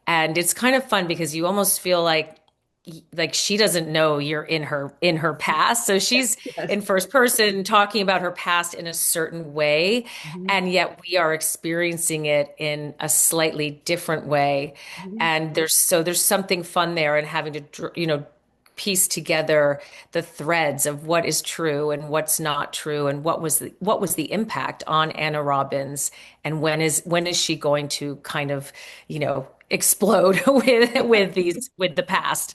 And it's kind of fun because you almost feel like she doesn't know you're in her past. So she's Yes. in first person talking about her past in a certain way, Mhm. and yet we are experiencing it in a slightly different way. Mhm. And there's something fun there and having to piece together the threads of what is true and what's not true and what was the impact on Anna Robbins, and when is she going to kind of explode with the past.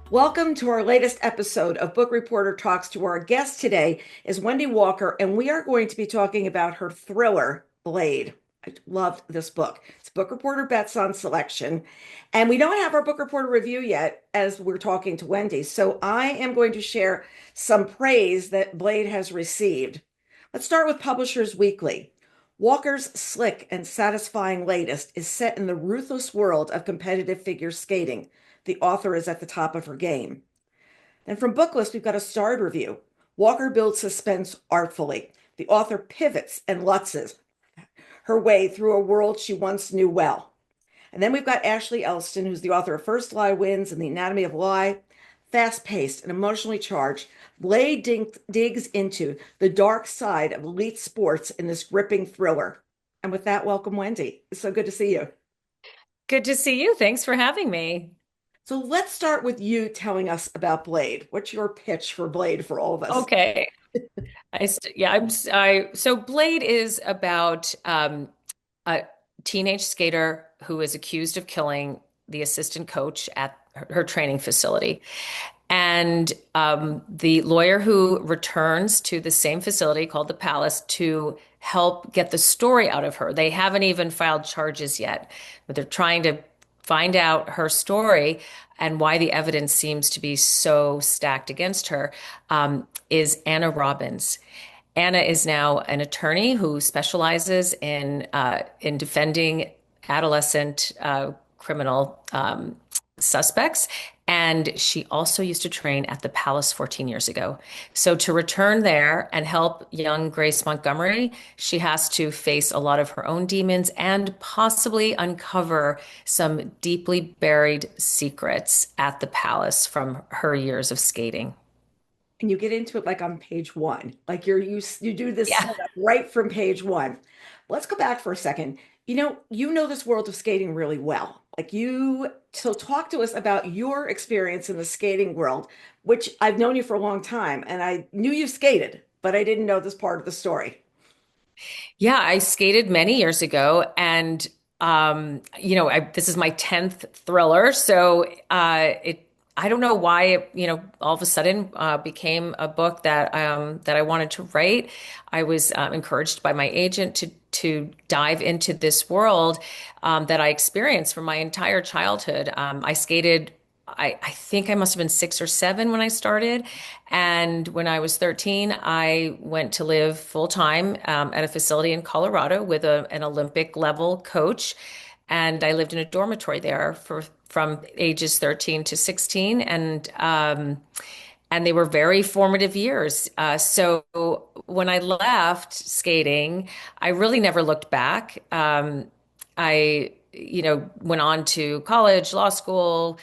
Welcome to our latest episode of Book Reporter Talks. To our guest today is Wendy Walker, and we are going to be talking about her thriller, Blade. I loved this book. It's Book Reporter Bets On selection. And we don't have our Book Reporter review yet as we're talking to Wendy. So I am going to share some praise that Blade has received. Let's start with Publishers Weekly. Walker's slick and satisfying latest is set in the ruthless world of competitive figure skating. The author is at the top of her game. And from Booklist, we've got a starred review. Walker builds suspense artfully. The author pivots and lutzes her way through a world she once knew well. And then we've got Ashley Elston, who's the author of First Lie Wins and The Anatomy of Lie. Fast paced and emotionally charged, Blade digs into the dark side of elite sports in this gripping thriller. And with that, welcome, Wendy. It's so good to see you. Good to see you. Thanks for having me. So let's start with you telling us about Blade. What's your pitch for Blade for all of us? Okay. Yeah, so Blade is about a teenage skater who is accused of killing the assistant coach at her training facility. And the lawyer who returns to the same facility called the Palace to help get the story out of her. They haven't even filed charges yet, but they're trying to find out her story and why the evidence seems to be so stacked against her, is Ana Robbins. Anna is now an attorney who specializes in defending adolescent criminal suspects. And she also used to train at the Palace 14 years ago. So to return there and help young Grace Montgomery, she has to face a lot of her own demons and possibly uncover some deeply buried secrets at the Palace from her years of skating. And you get into it like on page one, like you do this Yeah. setup right from page one. Let's go back for a second. You know this world of skating really well. So talk to us about your experience in the skating world, which I've known you for a long time, and I knew you skated, but I didn't know this part of the story. Yeah, I skated many years ago, and this is my 10th thriller, so it I don't know why it, all of a sudden became a book that I wanted to write. I was encouraged by my agent to dive into this world that I experienced for my entire childhood. I skated. I think I must have been 6 or 7 when I started. And when I was 13, I went to live full time at a facility in Colorado with an Olympic level coach. And I lived in a dormitory there from ages 13 to 16. And they were very formative years. So when I left skating, I really never looked back. I, went on to college, law school,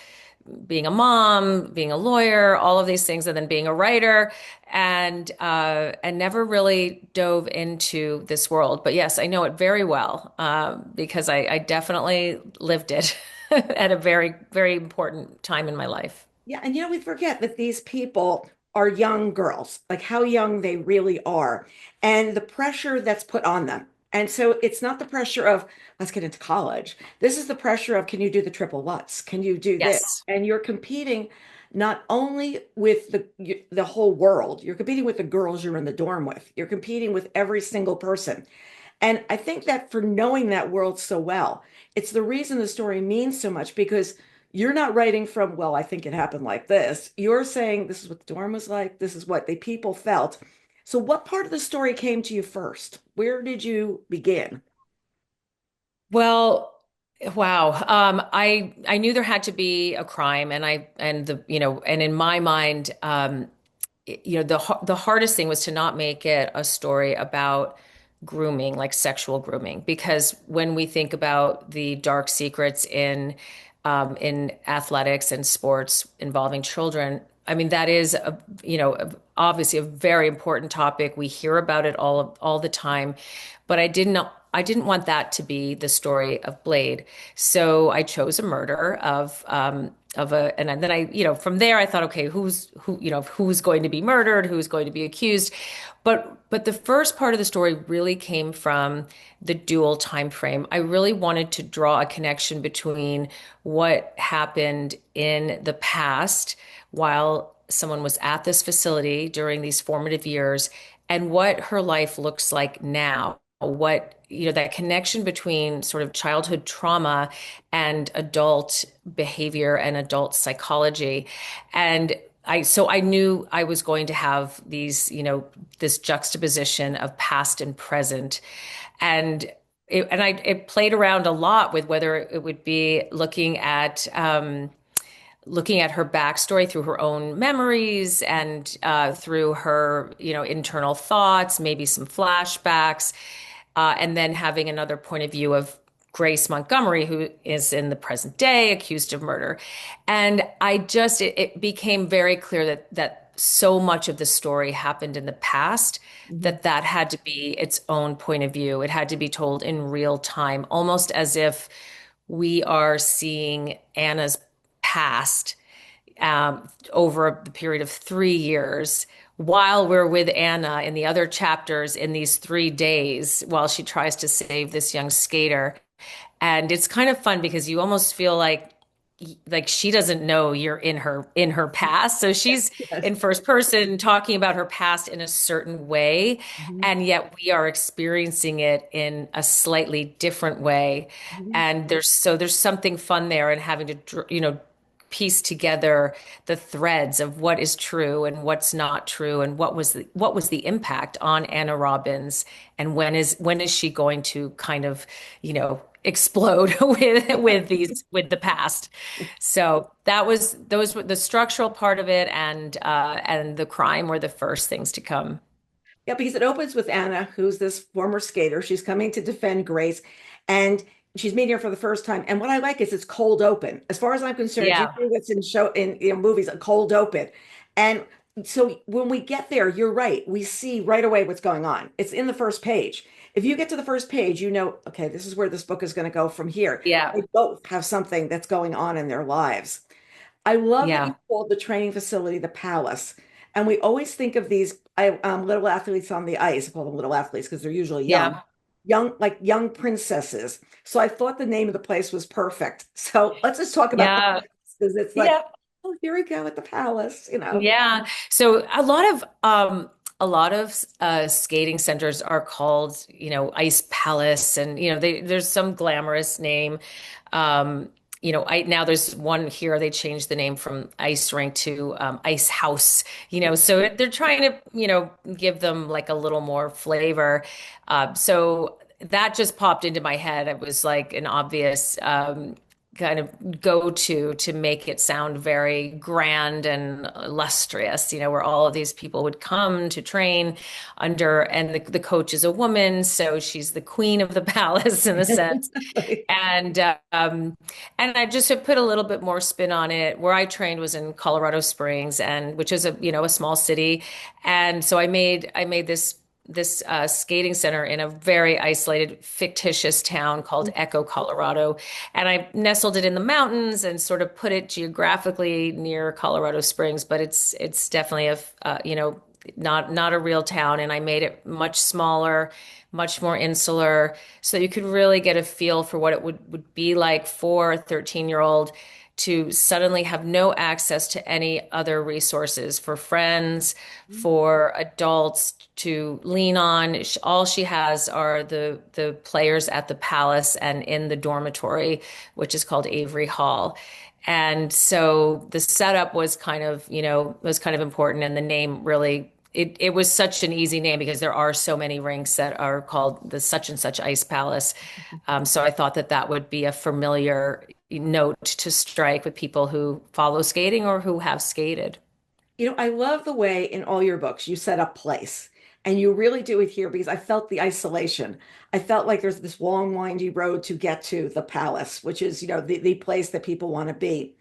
being a mom, being a lawyer, all of these things, and then being a writer, and never really dove into this world. But yes, I know it very well because I definitely lived it at a very, very important time in my life. Yeah, and we forget that these people are young girls, like how young they really are, and the pressure that's put on them. And so it's not the pressure of let's get into college. This is the pressure of can you do the triple Lutz? Can you do this? Yes. And you're competing not only with the whole world, you're competing with the girls you're in the dorm with. You're competing with every single person. And I think that for knowing that world so well, it's the reason the story means so much because you're not writing from, well, I think it happened like this. You're saying this is what the dorm was like, this is what the people felt. So, what part of the story came to you first? Where did you begin? Well, wow. I knew there had to be a crime, and I and the you know and in my mind, the hardest thing was to not make it a story about grooming, like sexual grooming, because when we think about the dark secrets in athletics and sports involving children, I mean, that is obviously a very important topic. We hear about it all the time, but I didn't want that to be the story of Blade. So I chose a murder and then from there I thought, okay, who's going to be murdered, who's going to be accused. But the first part of the story really came from the dual time frame. I really wanted to draw a connection between what happened in the past while someone was at this facility during these formative years and what her life looks like now. That connection between sort of childhood trauma and adult behavior and adult psychology. And I knew I was going to have this juxtaposition of past and present. And it played around a lot with whether it would be looking at her backstory through her own memories and through her, internal thoughts, maybe some flashbacks, and then having another point of view of Grace Montgomery, who is in the present day accused of murder. And it became very clear that so much of the story happened in the past Mhm. that had to be its own point of view. It had to be told in real time, almost as if we are seeing Anna's past over the period of 3 years while we're with Anna in the other chapters in these 3 days while she tries to save this young skater. And it's kind of fun because you almost feel like she doesn't know you're in her past. So she's Yes. in first person talking about her past in a certain way, Mhm. and yet we are experiencing it in a slightly different way. Mhm. And there's something fun there in having to piece together the threads of what is true and what's not true and what was the impact on Anna Robbins and when is she going to kind of explode with the past. So those were the structural part of it, and the crime were the first things to come. Yeah, because it opens with Anna, who's this former skater. She's coming to defend Grace, and she's meeting her for the first time. And what I like is it's cold open. As far as I'm concerned, Yeah. usually what's in movies, a cold open. And so when we get there, you're right. We see right away what's going on. It's in the first page. If you get to the first page, you know, okay, this is where this book is going to go from here. Yeah. They both have something that's going on in their lives. I love that you Yeah. called the training facility the Palace. And we always think of these little athletes on the ice. I call them little athletes because they're usually young, Yeah. like young princesses. So I thought the name of the place was perfect. So let's just talk about the Yeah. because it's like, Yeah. oh, here we go at the Palace, you know. Yeah. So a lot of skating centers are called, Ice Palace, and there's some glamorous name. Um, now there's one here. They changed the name from Ice Rink to Ice House. So they're trying to, give them like a little more flavor. So that just popped into my head. It was like an obvious kind of go to make it sound very grand and illustrious, where all of these people would come to train under, and the coach is a woman, so she's the queen of the palace in a sense. And and I just have put a little bit more spin on it. Where I trained was in Colorado Springs, and which is a small city, and so I made this skating center in a very isolated, fictitious town called Echo, Colorado. And I nestled it in the mountains and sort of put it geographically near Colorado Springs, but it's definitely not a real town. And I made it much smaller, much more insular, so you could really get a feel for what it would be like for a 13-year-old to suddenly have no access to any other resources for friends, for adults to lean on. All she has are the players at the palace and in the dormitory, which is called Avery Hall. And so the setup was kind of important, and the name really it was such an easy name because there are so many rinks that are called the such and such Ice Palace. So I thought that would be a familiar note to strike with people who follow skating or who have skated. I love the way in all your books you set up place. And you really do it here because I felt the isolation. I felt like there's this long, windy road to get to the palace, which is, the place that people want to be.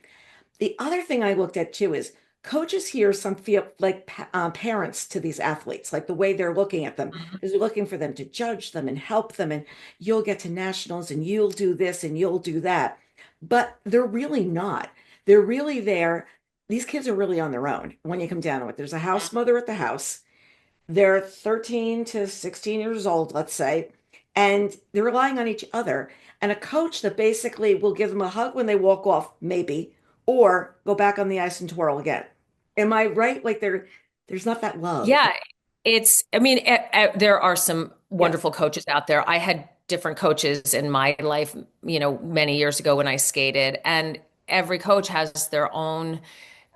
The other thing I looked at too is coaches here some feel like parents to these athletes, like the way they're looking at them is they're looking for them to judge them and help them, and you'll get to nationals and you'll do this and you'll do that. But they're really not. They're really there. These kids are really on their own when you come down to it. There's a house mother at the house. They're 13 to 16 years old, let's say, and they're relying on each other. And a coach that basically will give them a hug when they walk off, maybe, or go back on the ice and twirl again. Am I right? Like there's not that love. Yeah, I mean, there are some Yes. wonderful coaches out there. I had different coaches in my life, many years ago when I skated, and every coach has their own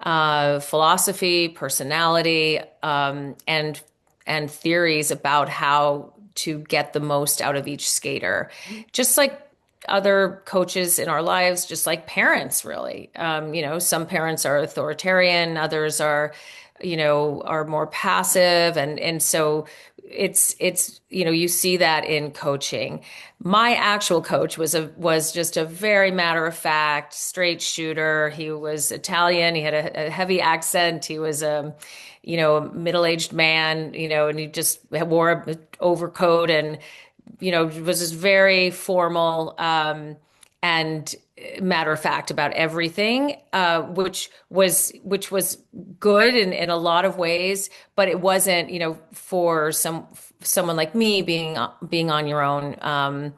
philosophy, personality, and theories about how to get the most out of each skater. Just like other coaches in our lives, just like parents, really. Some parents are authoritarian, others are more passive, and so you see that in coaching. My actual coach was just a very matter of fact, straight shooter. He was Italian. He had a heavy accent. He was a middle-aged man, and he just wore an overcoat and was just very formal and matter of fact about everything, which was good in a lot of ways, but it wasn't, for someone like me being on your own.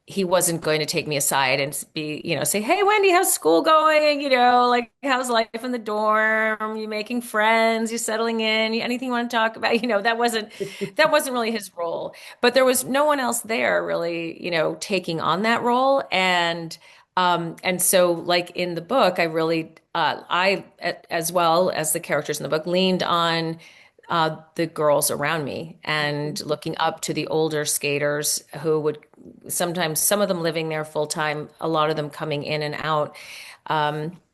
He wasn't going to take me aside and say, "Hey, Wendy, how's school going? Like how's life in the dorm? You making friends? You settling in? Anything you want to talk about?" That wasn't really his role. But there was no one else there really, taking on that role. And so like in the book, I really, as well as the characters in the book, leaned on the girls around me and looking up to the older skaters who would sometimes, some of them living there full time, a lot of them coming in and out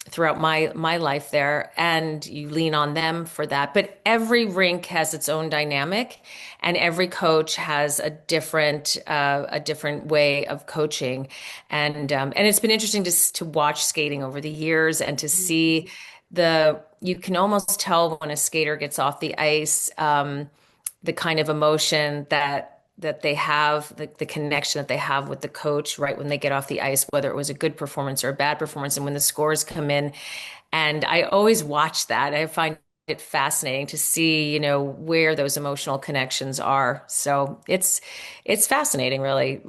throughout my life there, and you lean on them for that. But every rink has its own dynamic, and every coach has a different way of coaching, and it's been interesting to watch skating over the years and to see you can almost tell when a skater gets off the ice, the kind of emotion that they have, the connection that they have with the coach right when they get off the ice, whether it was a good performance or a bad performance, and when the scores come in. And I always watch that. I find it fascinating to see, where those emotional connections are. So it's fascinating, really.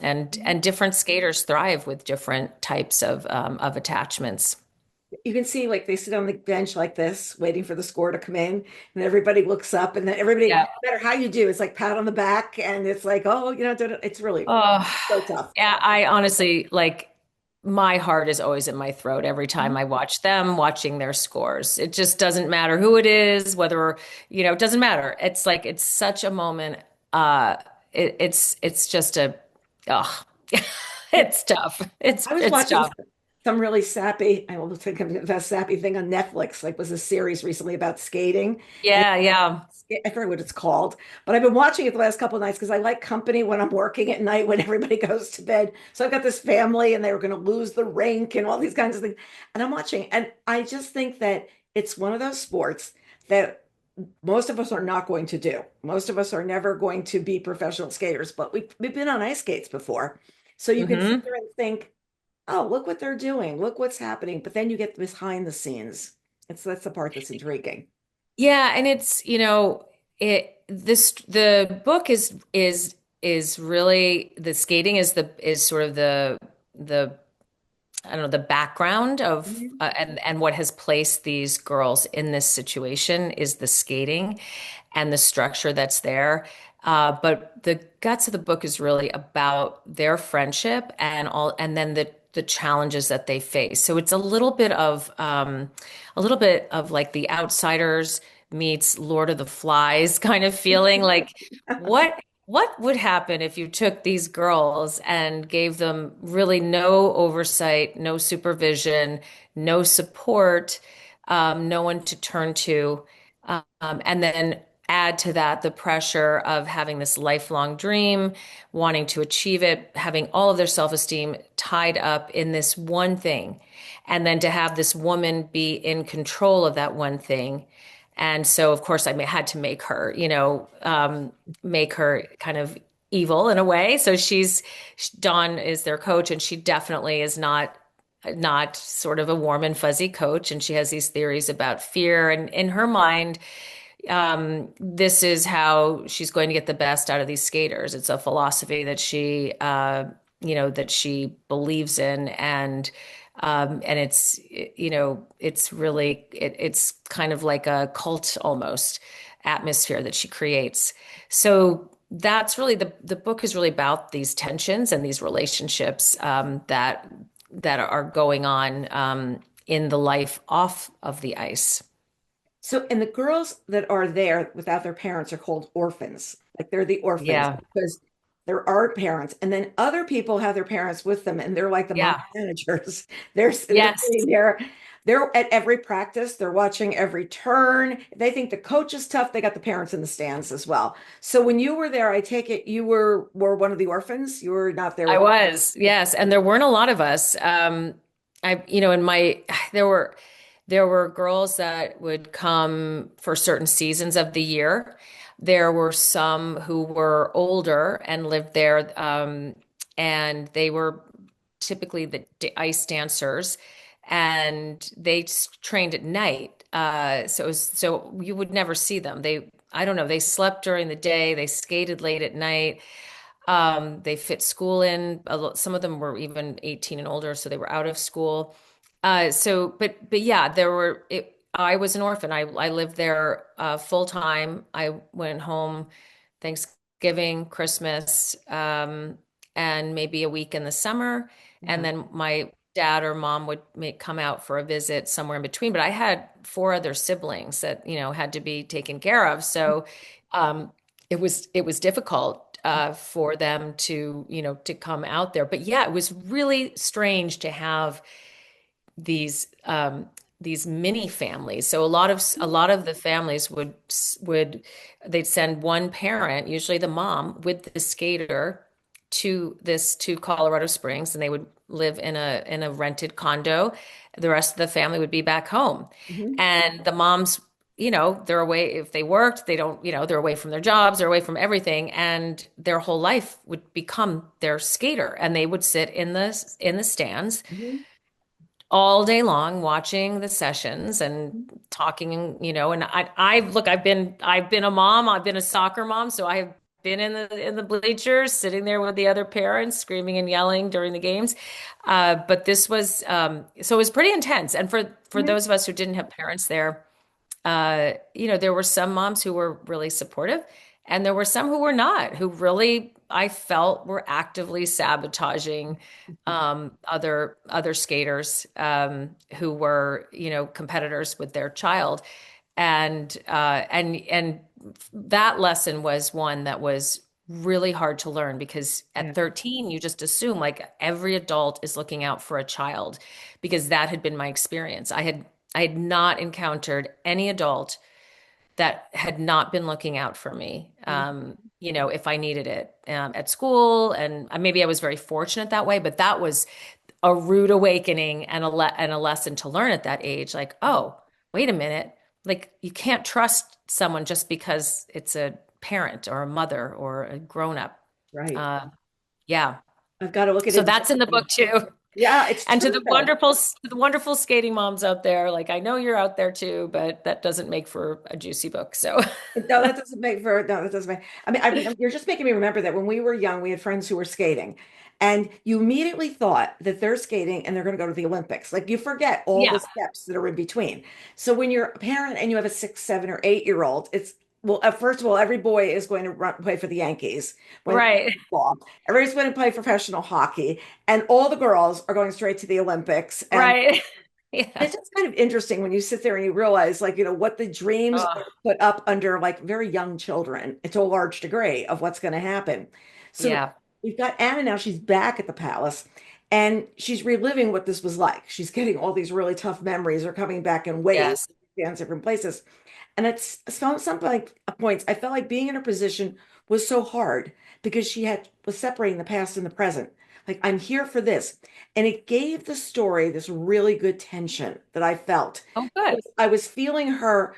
And different skaters thrive with different types of attachments. You can see like they sit on the bench like this, waiting for the score to come in, and everybody looks up, and then everybody, Yeah. no matter how you do, it's like pat on the back, and it's like, oh, it's really Oh, so tough. yeah, I honestly like my heart is always in my throat every time I watch them watching their scores. It just doesn't matter who it is, whether, it doesn't matter. It's like it's such a moment. Uh it's just oh, it's tough. It's I was it's watching tough. some really sappy, I will think of the sappy thing on Netflix, like was a series recently about skating. And Yeah, yeah. I forget what it's called, but I've been watching it the last couple of nights because I like company when I'm working at night when everybody goes to bed. So I've got this family and they were going to lose the rink and all these kinds of things. And I'm watching, and I just think that it's one of those sports that most of us are not going to do. Most of us are never going to be professional skaters, but we've been on ice skates before. So you can sit Hmm. there and think, oh, look what they're doing. Look what's happening. But then you get behind the scenes. That's the part that's intriguing. Yeah, and it's, the book is really the skating is sort of the I don't know, the background of Mhm. and what has placed these girls in this situation is the skating and the structure that's there. But the guts of the book is really about their friendship and then the challenges that they face. So it's a little bit of like The Outsiders meets Lord of the Flies kind of feeling. Like what would happen if you took these girls and gave them really no oversight, no supervision, no support? no one to turn to. And then add to that the pressure of having this lifelong dream, wanting to achieve it, having all of their self-esteem tied up in this one thing. And then to have this woman be in control of that one thing. And so, of course, had to make her, make her kind of evil in a way. So Dawn is their coach, and she definitely is not sort of a warm and fuzzy coach. And she has these theories about fear. And in her mind, this is how she's going to get the best out of these skaters. It's a philosophy that that she believes in. And it's really, it's kind of like a cult almost atmosphere that she creates. So that's really the book is really about these tensions and these relationships that are going on in the life off of the ice. So, and the girls that are there without their parents are called orphans. Like they're the orphans Yeah. because there are parents, and then other people have their parents with them, and they're like the mom Yeah. managers. They're Yes. sitting there. They're at every practice. They're watching every turn. They think the coach is tough. They got the parents in the stands as well. So when you were there, I take it you were one of the orphans. You were not there I with. was, yes, and there weren't a lot of us. In my there were girls that would come for certain seasons of the year. There were some who were older and lived there, and they were typically the ice dancers, and they trained at night. So you would never see them. I don't know, they slept during the day, they skated late at night. They fit school in. Some of them were even 18 and older, so they were out of school. But yeah, I was an orphan. I lived there full time. I went home Thanksgiving, Christmas, and maybe a week in the summer. And Wow. then my dad or mom would come out for a visit somewhere in between. But I had four other siblings that, had to be taken care of. So um, it was difficult for them to come out there. But yeah, it was really strange to have these mini families. So a lot of the families would they'd send one parent, usually the mom, with the skater to Colorado Springs, and they would live in a rented condo. The rest of the family would be back home. Mhm. And the moms, they're away if they worked, they don't, they're away from their jobs, they're away from everything, and their whole life would become their skater, and they would sit in the stands Mhm. all day long watching the sessions and Mhm. talking, and I've been a mom, I've been a soccer mom, so I've been in the bleachers sitting there with the other parents screaming and yelling during the games. But this was so it was pretty intense. And for Mhm. those of us who didn't have parents there, there were some moms who were really supportive, and there were some who were not, who really, I felt, were actively sabotaging other skaters who were, competitors with their child. And that lesson was one that was really hard to learn, because Yeah. at 13 you just assume like every adult is looking out for a child, because that had been my experience. I had not encountered any adult that had not been looking out for me, if I needed it at school. And maybe I was very fortunate that way, but that was a rude awakening and a lesson to learn at that age. Like, oh, wait a minute. Like, you can't trust someone just because it's a parent or a mother or a grown up. Right. Uh, yeah. I've got to look at So it that's in the differently. book too. Yeah, it's And to true the though. wonderful skating moms out there, like, I know you're out there too, but that doesn't make for a juicy book. So No, that doesn't make for no, that doesn't make. I mean, you're just making me remember that when we were young, we had friends who were skating, and you immediately thought that they're skating and they're going to go to the Olympics. Like you forget all the yeah, steps that are in between. So when you're a parent and you have a 6, 7, or 8-year-old, it's well, first of all, every boy is going to play for the Yankees, going to play right. football. Everybody's going to play professional hockey, and all the girls are going straight to the Olympics. And Right. it's Yeah. just kind of interesting when you sit there and you realize, like, what the dreams Oh, are put up under like very young children to a large degree of what's going to happen. So yeah. we've got Anna now, she's back at the palace. And she's reliving what this was like. She's getting all these really tough memories are coming back in waves, Yes. in different places. And it's something like points. I felt like being in her position was so hard because she had was separating the past and the present. Like, I'm here for this. And it gave the story this really good tension that I felt. Oh, good. I was feeling her,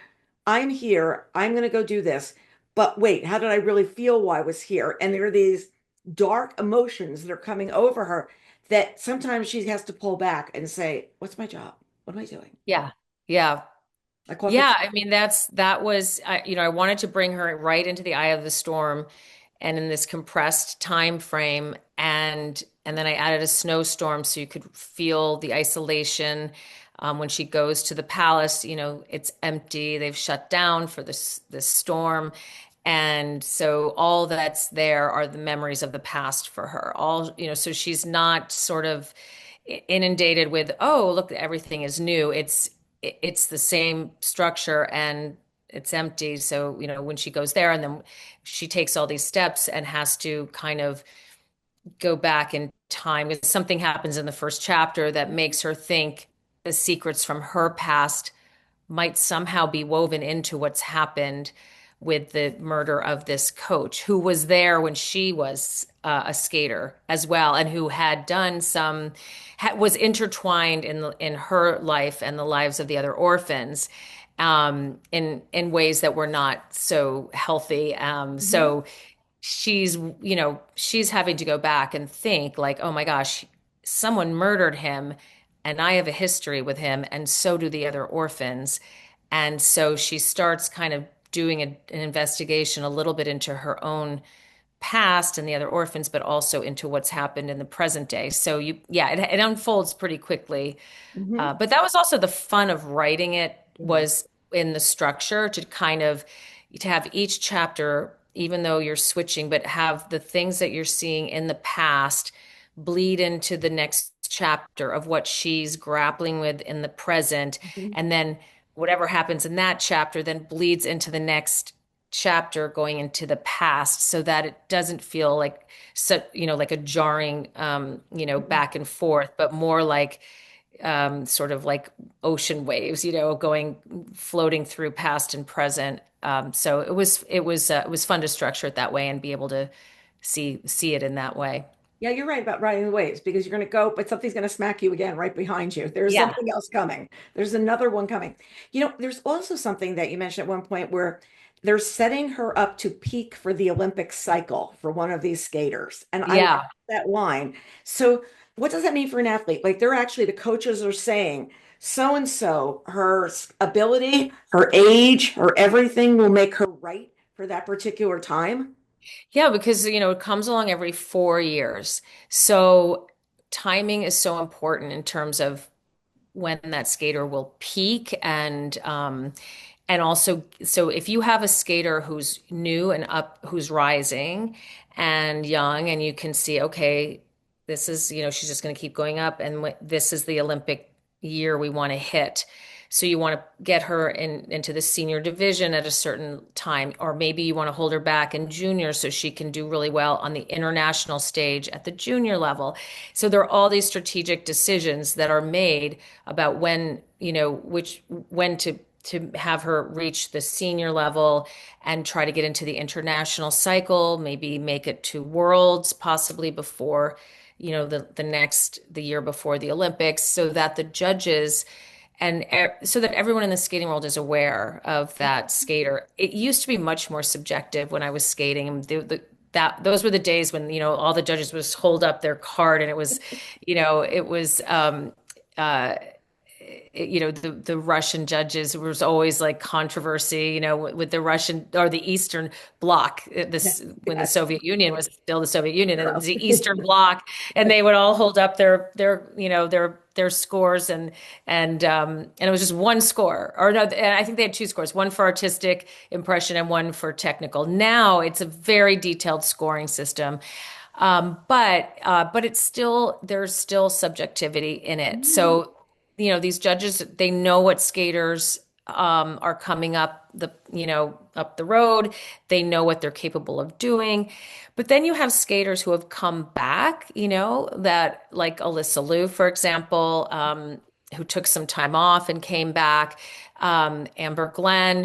I'm here, I'm going to go do this. But wait, how did I really feel while I was here? And there are these dark emotions that are coming over her that sometimes she has to pull back and say, what's my job? What am I doing? Yeah. Yeah. I caught the Yeah, I mean that was I wanted to bring her right into the eye of the storm and in this compressed time frame, and then I added a snowstorm so you could feel the isolation. When she goes to the palace, it's empty. They've shut down for this storm. And so all that's there are the memories of the past for her. So she's not sort of inundated with, oh, look, everything is new. It's the same structure and it's empty. So, when she goes there and then she takes all these steps and has to kind of go back in time because something happens in the first chapter that makes her think the secrets from her past might somehow be woven into what's happened with the murder of this coach who was there when she was a skater as well, and who had done was intertwined in her life and the lives of the other orphans, in ways that were not so healthy. Mhm. So she's having to go back and think like, oh my gosh, someone murdered him and I have a history with him and so do the other orphans. And so she starts kind of doing an investigation a little bit into her own past and the other orphans, but also into what's happened in the present day. So it unfolds pretty quickly. Mhm. But that was also the fun of writing it, Mhm. was in the structure to have each chapter, even though you're switching, but have the things that you're seeing in the past bleed into the next chapter of what she's grappling with in the present. Mhm. And then whatever happens in that chapter then bleeds into the next chapter going into the past so that it doesn't feel like like a jarring Mhm. back and forth, but more like sort of like ocean waves, going floating through past and present. So it was fun to structure it that way and be able to see it in that way. Yeah, you're right about riding the waves because you're going to go, but something's going to smack you again right behind you. There's Yeah. something else coming. There's another one coming. There's also something that you mentioned at one point where they're setting her up to peak for the Olympic cycle for one of these skaters. And I love Yeah. that line. So, what does that mean for an athlete? Like, the coaches are saying, so and so, her ability, her age, her everything will make her right for that particular time. Yeah, because it comes along every 4 years. So timing is so important in terms of when that skater will peak, and also, so if you have a skater who's new and up, who's rising and young, and you can see, okay, this is, she's just going to keep going up, and this is the Olympic year we want to hit. So you want to get her into the senior division at a certain time, or maybe you want to hold her back in junior so she can do really well on the international stage at the junior level. So there are all these strategic decisions that are made about when to have her reach the senior level and try to get into the international cycle, maybe make it to worlds possibly before, the year before the Olympics, so that the judges and so that everyone in the skating world is aware of that skater. It used to be much more subjective when I was skating. Those were the days when, all the judges would just hold up their card and uh, the Russian judges. There was always like controversy, with the Russian or the Eastern Bloc. This when the Yes. Soviet Union was still the Soviet Union, and it was Europe. the Eastern Bloc, and they would all hold up their scores, and it was just one score, or no, and I think they had two scores, one for artistic impression and one for technical. Now it's a very detailed scoring system. But there's still subjectivity in it. Mm. So these judges, they know what skaters are coming up up the road. They know what they're capable of doing. But then you have skaters who have come back, that like Alyssa Liu, for example, who took some time off and came back. Amber Glenn,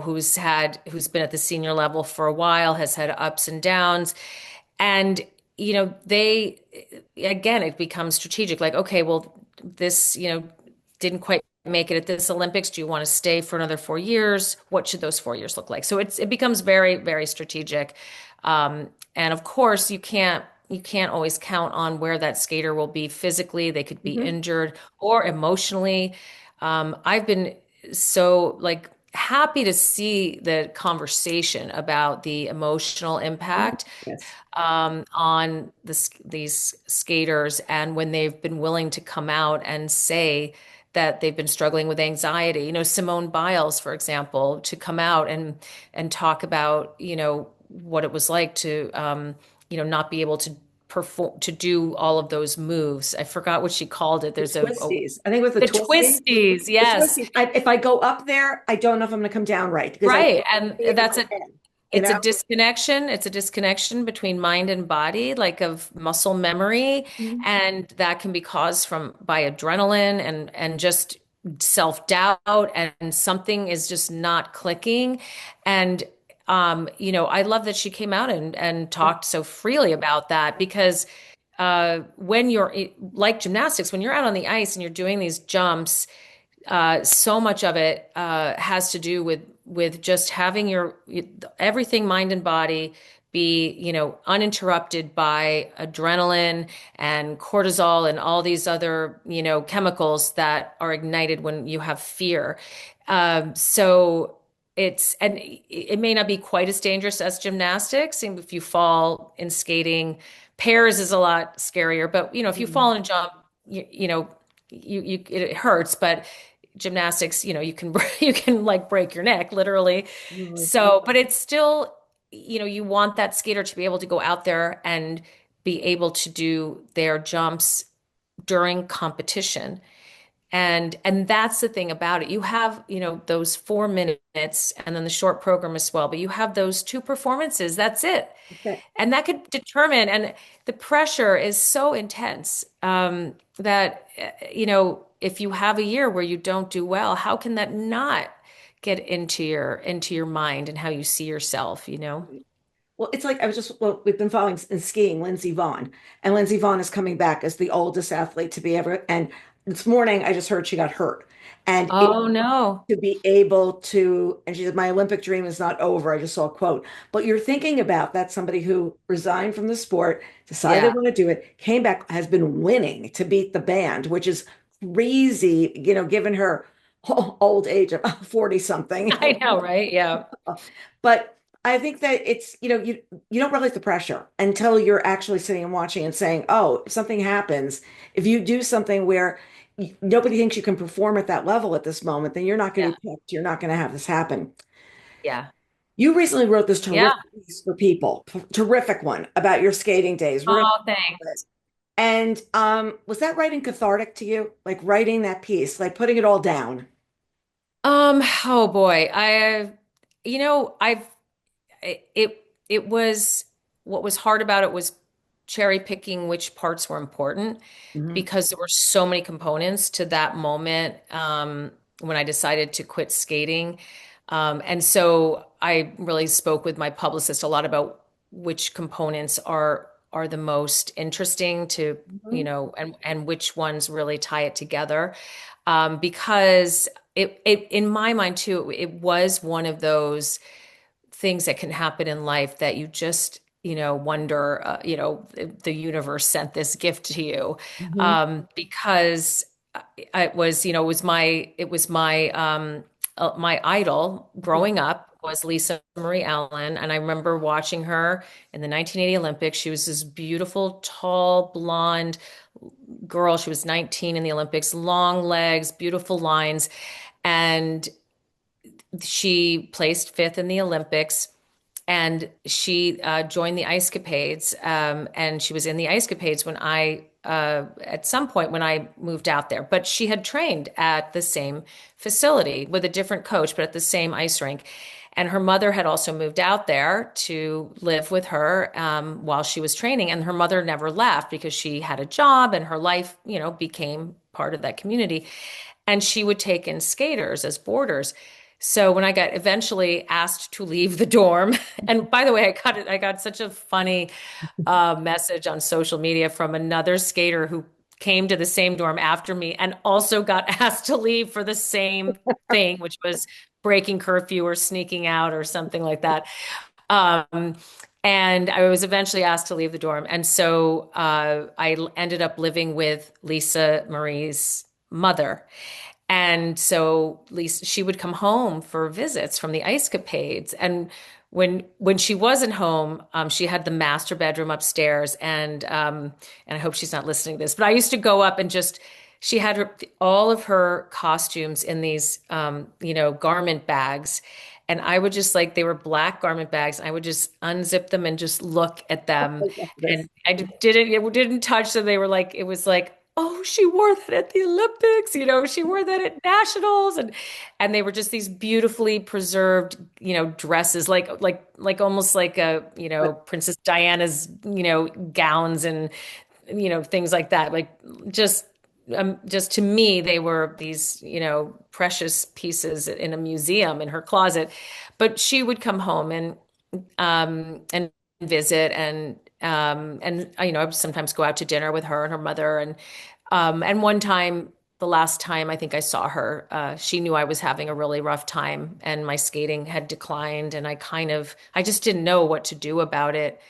who's been at the senior level for a while, has had ups and downs. And, they, again, it becomes strategic. Like, okay, well, this, didn't quite make it at this Olympics. Do you want to stay for another 4 years? What should those 4 years look like? So it becomes very, very strategic. And of course, you can't always count on where that skater will be physically. They could be Mhm. injured or emotionally. I've been so like happy to see the conversation about the emotional Mhm. impact Yes. on these skaters, and when they've been willing to come out and say that they've been struggling with anxiety. Simone Biles, for example, to come out and talk about, what it was like to, not be able to perform, to do all of those moves. I forgot what she called it. The There's twisties. I think with the the twisties. twisties, The yes, twisties. If I go up there, I don't know if I'm going to come down right because I right. can't And see it in that's my a head. You It's a know. disconnection. It's a disconnection between mind and body, like of muscle memory, Mhm. and that can be caused by adrenaline and just self-doubt, and something is just not clicking. And I love that she came out and talked so freely about that, because when you're like gymnastics, when you're out on the ice and you're doing these jumps, so much of it has to do with just having your everything, mind and body, be uninterrupted by adrenaline and cortisol and all these other chemicals that are ignited when you have fear. So it may not be quite as dangerous as gymnastics. And if you fall in skating, pairs is a lot scarier. But if you fall Mhm. in a jump, it hurts. But gymnastics, you can you can like break your neck literally. Really. So, but it's still, you want that skater to be able to go out there and be able to do their jumps during competition. And that's the thing about it. You have, those 4 minutes and then the short program as well, but you have those two performances. That's it. Okay. And that could determine, and the pressure is so intense, that, if you have a year where you don't do well, how can that not get into your mind and how you see yourself, you know? Well, it's like well, we've been following in skiing Lindsey Vonn, and Lindsey Vonn is coming back as the oldest athlete to be ever. And this morning, I just heard she got hurt, and it Oh no. to be able to, and she said, my Olympic dream is not over. I just saw a quote. But you're thinking about that somebody who resigned from the sport, decided they Yeah, want to do it, came back, has been winning to beat the band, which is crazy, given her old age of 40 something. I know, right? Yeah. But I think that it's, you don't realize the pressure until you're actually sitting and watching and saying, oh, if something happens, if you do something where nobody thinks you can perform at that level at this moment, then you're not going Yeah. to be picked. You're not going to have this happen. Yeah. You recently wrote this Yeah. terrific piece for People, terrific one about your skating days. We're going to Oh, talk about it. thanks. And was that writing cathartic to you? Like writing that piece, like putting it all down? Oh boy. I've it was, what was hard about it was cherry picking which parts were important, Mhm. because there were so many components to that moment, when I decided to quit skating. And so I really spoke with my publicist a lot about which components are the most interesting to, Mhm. and which ones really tie it together. Because it in my mind too, it was one of those things that can happen in life that you just, wonder, the universe sent this gift to you, Mhm. because my idol Mhm. growing up was Lisa Marie Allen. And I remember watching her in the 1980 Olympics. She was this beautiful, tall, blonde girl. She was 19 in the Olympics, long legs, beautiful lines. And she placed fifth in the Olympics, and she joined the Ice Capades, and she was in the Ice Capades when I at some point when I moved out there, but she had trained at the same facility with a different coach, but at the same ice rink. And her mother had also moved out there to live with her while she was training. And her mother never left because she had a job and her life, became part of that community. And she would take in skaters as boarders. So when I got eventually asked to leave the dorm, and by the way, I got such a funny message on social media from another skater who came to the same dorm after me and also got asked to leave for the same thing, which was breaking curfew or sneaking out or something like that. Um, and I was eventually asked to leave the dorm. And so I ended up living with Lisa Marie's mother. And so Lisa, she would come home for visits from the ice capades. And when she wasn't home, she had the master bedroom upstairs. And I hope she's not listening to this, but I used to go up and just she had all of her costumes in these garment bags. And I would just like they were black garment bags. I would just unzip them and just look at them. I love this. And it didn't touch them. They were like, it was like, oh, she wore that at the Olympics, she wore that at nationals. And they were just these beautifully preserved, dresses, like almost like Princess Diana's, gowns and, things like that. Like just to me, they were these, precious pieces in a museum in her closet. But she would come home and visit and I would sometimes go out to dinner with her and her mother and one time, the last time I think I saw her, she knew I was having a really rough time and my skating had declined and I just didn't know what to do about it.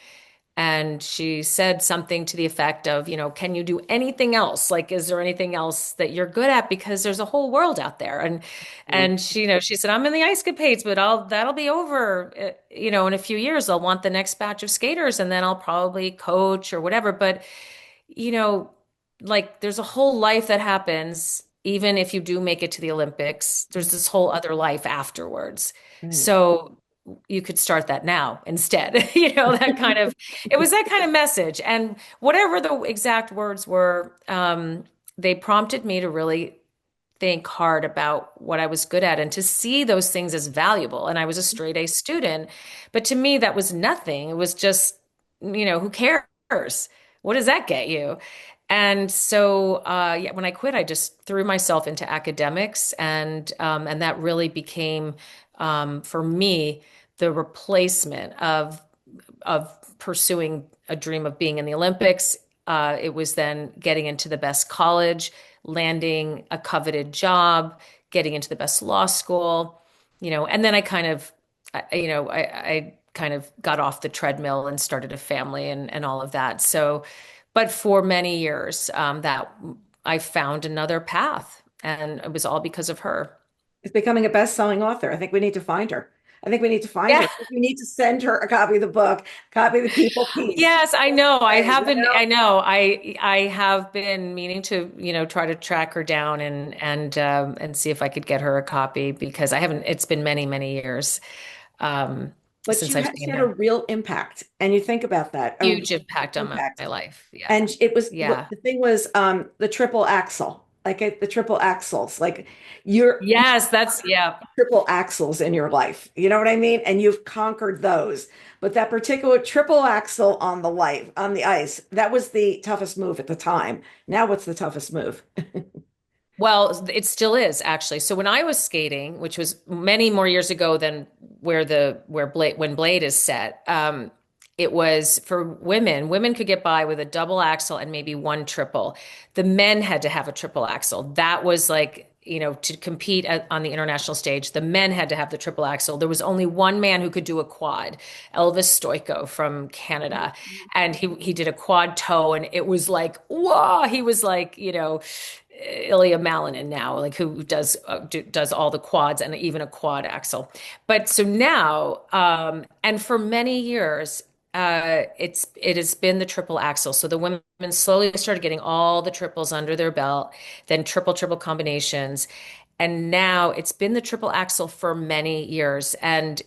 And she said something to the effect of, can you do anything else? Like, is there anything else that you're good at? Because there's a whole world out there. And she, she said, I'm in the ice capades, but that'll be over, in a few years. I'll want the next batch of skaters and then I'll probably coach or whatever. But, you know, like there's a whole life that happens, even if you do make it to the Olympics, there's this whole other life afterwards. Right. So you could start that now instead. It was that kind of message. And whatever the exact words were, they prompted me to really think hard about what I was good at and to see those things as valuable. And I was a straight A student, but to me, that was nothing. It was just, who cares? What does that get you? And so, yeah, when I quit, I just threw myself into academics, and that really became, for me, the replacement of pursuing a dream of being in the Olympics. It was then getting into the best college, landing a coveted job, getting into the best law school, and then I kind of got off the treadmill and started a family and all of that. So, but for many years, that I found another path, and it was all because of her. Is becoming a best-selling author. I think we need to find her. I think we need to find her. Yeah. I think we need to send her a copy of the book, copy of the People piece. Yes, I know. I Hey, have been, I know. I have been meaning to, try to track her down and see if I could get her a copy because I haven't, it's been many, many years but since I've she seen had a her. real impact. And you think about that, a real Huge impact on impact. my life. Yeah. And it was Yeah. the thing was the triple axle, like the triple axles, like you Yes, yeah. triple axles in your life. You know what I mean? And you've conquered those. But that particular triple axle on the ice, that was the toughest move at the time. Now what's the toughest move? Well, it still is actually. So when I was skating, which was many more years ago than where Blade when Blade is set, it was for women. Women could get by with a double axle and maybe one triple. The men had to have a triple axle. That was like, to compete on the international stage, the men had to have the triple axle. There was only one man who could do a quad, Elvis Stoico from Canada, and he did a quad toe, and it was like, whoa, he was like, Ilya Malinin now, like who does all the quads and even a quad axle. But so now, and for many years, it has been the triple axle. So the women slowly started getting all the triples under their belt, then triple combinations, and now it's been the triple axle for many years. And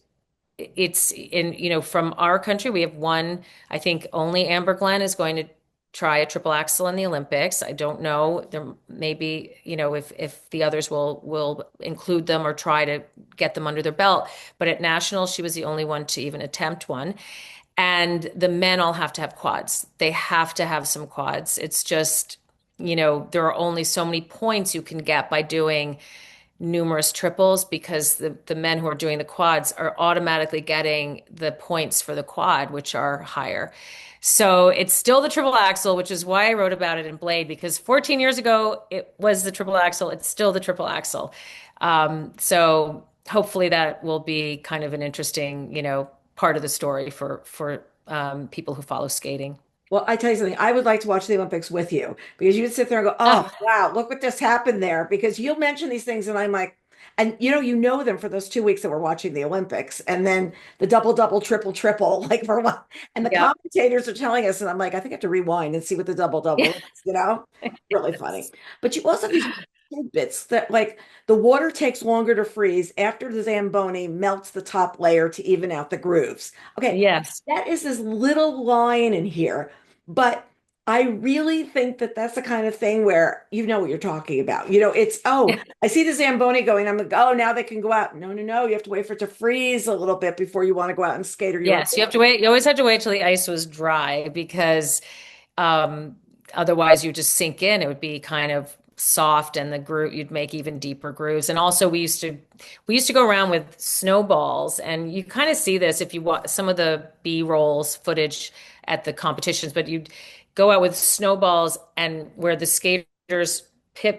it's in, from our country, we have one. I think only Amber Glenn is going to try a triple axel in the Olympics. I don't know. There maybe, if the others will include them or try to get them under their belt. But at nationals, she was the only one to even attempt one. And the men all have to have quads. They have to have some quads. It's just, there are only so many points you can get by doing numerous triples because the men who are doing the quads are automatically getting the points for the quad, which are higher. So it's still the triple axel, which is why I wrote about it in Blade, because 14 years ago it was the triple axel. It's still the triple axel. So hopefully that will be kind of an interesting, part of the story for people who follow skating. Well, I tell you something, I would like to watch the Olympics with you because you would sit there and go, oh, Ah, wow, look what just happened there. Because you'll mention these things, and I'm like, and you know them for those 2 weeks that we're watching the Olympics, and then the double, double, triple, triple, like for what? And the yep. commentators are telling us, and I'm like, I think I have to rewind and see what the double, double is. Really funny. But you also have these tidbits that, like, the water takes longer to freeze after the Zamboni melts the top layer to even out the grooves. Okay, Yes. that is this little line in here, but I really think that that's the kind of thing where you know what you're talking about. It's, oh, I see the Zamboni going. I'm like, oh, now they can go out. No, no, no. You have to wait for it to freeze a little bit before you want to go out and skate, or you don't. Yes, you have to wait. You always have to wait till the ice was dry because um, otherwise you just sink in. It would be kind of soft and the groove you'd make even deeper grooves. And also we used to go around with snowballs and you kind of see this if you watch some of the B-rolls footage at the competitions, but you'd go out with snowballs and where the skaters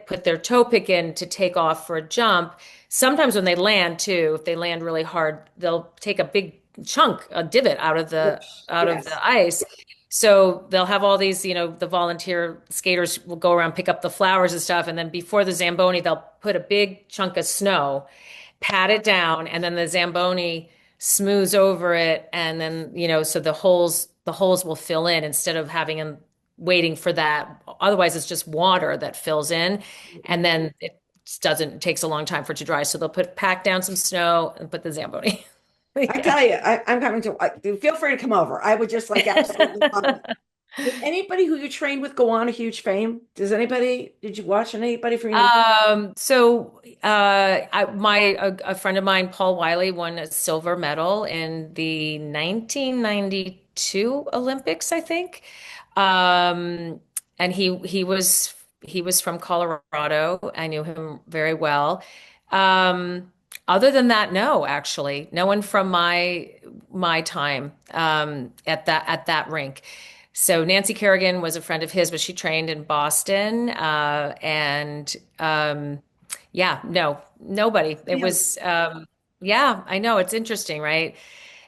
put their toe pick in to take off for a jump. Sometimes when they land too, if they land really hard, they'll take a big chunk, a divot out of the Yes. ice. So they'll have all these, the volunteer skaters will go around pick up the flowers and stuff, and then before the Zamboni, they'll put a big chunk of snow, pat it down, and then the Zamboni smooths over it, and then so the holes will fill in instead of having them waiting for that. Otherwise, it's just water that fills in, and then it takes a long time for it to dry. So they'll pack down some snow and put the Zamboni. I Yeah. tell you, I'm coming to, feel free to come over. I would just like absolutely love it. Did anybody who you trained with go on a huge fame? Did you watch anybody from your? A friend of mine, Paul Wiley, won a silver medal in the 1992 Olympics, I think. And he was from Colorado. I knew him very well. Other than that, no, actually, no one from my time at that rink. So Nancy Kerrigan was a friend of his, but she trained in Boston. And yeah, no, nobody. It Yeah, was yeah, I know it's interesting, right?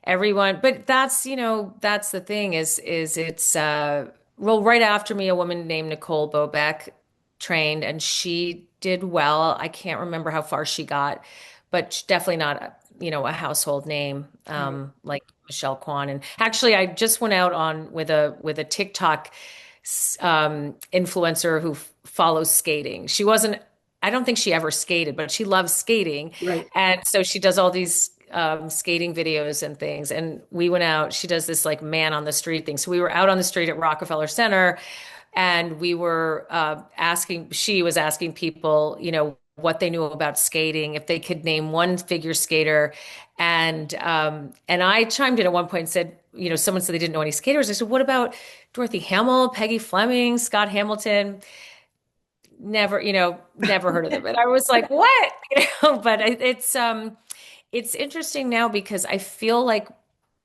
Everyone, but that's the thing is it's well, right after me, a woman named Nicole Bobeck trained and she did well. I can't remember how far she got, but definitely not, a household name right. like Michelle Kwan. And actually, I just went out on with a TikTok influencer who follows skating. She wasn't, I don't think she ever skated, but she loves skating. Right. And so she does all these skating videos and things. And we went out, she does this like man on the street thing. So we were out on the street at Rockefeller Center and we were she was asking people, what they knew about skating, if they could name one figure skater. And I chimed in at one point and said, someone said they didn't know any skaters. I said, what about Dorothy Hamill, Peggy Fleming, Scott Hamilton? Never heard of them. And I was like, what? But it's interesting now because I feel like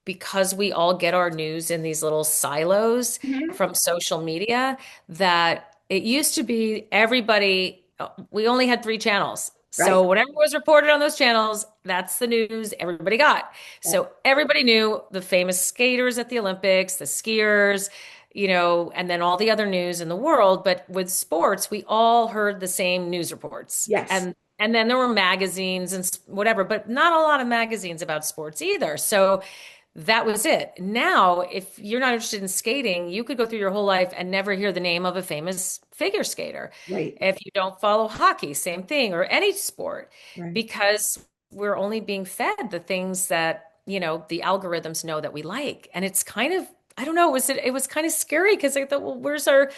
because we all get our news in these little silos Mhm. from social media, that it used to be everybody, we only had three channels. So Right. whatever was reported on those channels, that's the news everybody got. Yeah. So everybody knew the famous skaters at the Olympics, the skiers, and then all the other news in the world. But with sports, we all heard the same news reports. Yes. And then there were magazines and whatever, but not a lot of magazines about sports either. So that was it. Now, if you're not interested in skating, you could go through your whole life and never hear the name of a famous figure skater. Right. If you don't follow hockey, same thing, or any sport, Right. because we're only being fed the things that, the algorithms know that we like. And it's kind of I don't know, it was kind of scary because I thought, well, where's our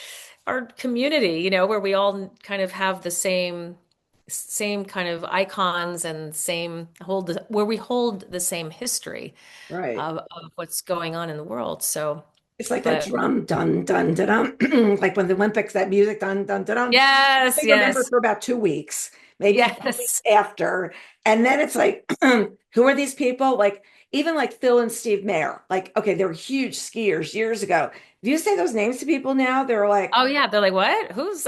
community, where we all kind of have the same kind of icons and where we hold the same history Right. of what's going on in the world. So, It's like that but drum, dun, dun, dun, dun. Like when the Olympics, that music, dun, dun, dun, dun. yes, They remember yes, for about 2 weeks, maybe 4 weeks yes. after. And then it's like, who are these people? Like, even like Phil and Steve Mayer. Like, okay, they were huge skiers years ago. If you say those names to people now, they're like, Oh yeah, they're like, what? Who's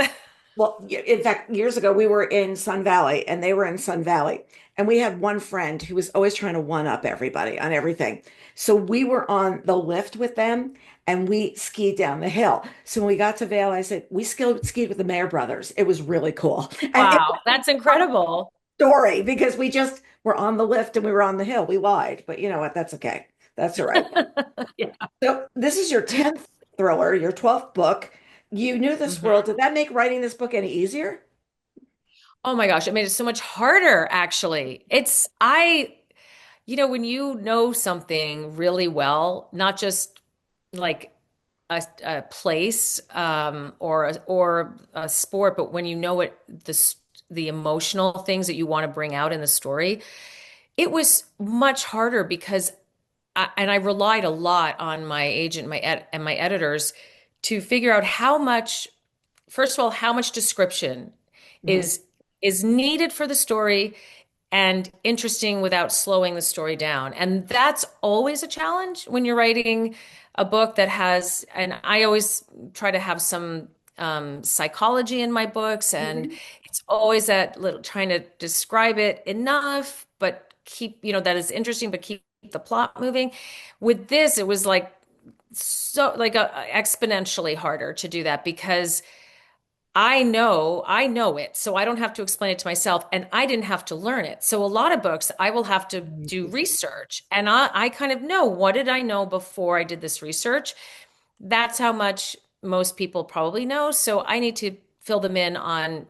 well, in fact, years ago, we were in Sun Valley and they were in Sun Valley. And we had one friend who was always trying to one up everybody on everything. So we were on the lift with them and we skied down the hill. So when we got to Vail, I said, we skied with the Mayer brothers. It was really cool. And it was Wow, that's a funny incredible. story because we just were on the lift and we were on the hill. We lied, but you know what? That's okay. That's all right. Yeah. So this is your 10th thriller, your 12th book. You knew this Mhm. world. Did that make writing this book any easier? Oh my gosh, it made it so much harder, actually. When you know something really well, not just like a place or a sport, but when you know the emotional things that you want to bring out in the story, it was much harder because and I relied a lot on my agent, and my editors to figure out first of all, how much description Mhm. is is needed for the story and interesting without slowing the story down. And that's always a challenge when you're writing a book and I always try to have some psychology in my books, and Mhm. it's always that little trying to describe it enough, but that is interesting, but keep the plot moving. With this, it was like exponentially harder to do that because I know it, so I don't have to explain it to myself, and I didn't have to learn it. So a lot of books, I will have to do research, and I kind of know what did I know before I did this research. That's how much most people probably know. So I need to fill them in on,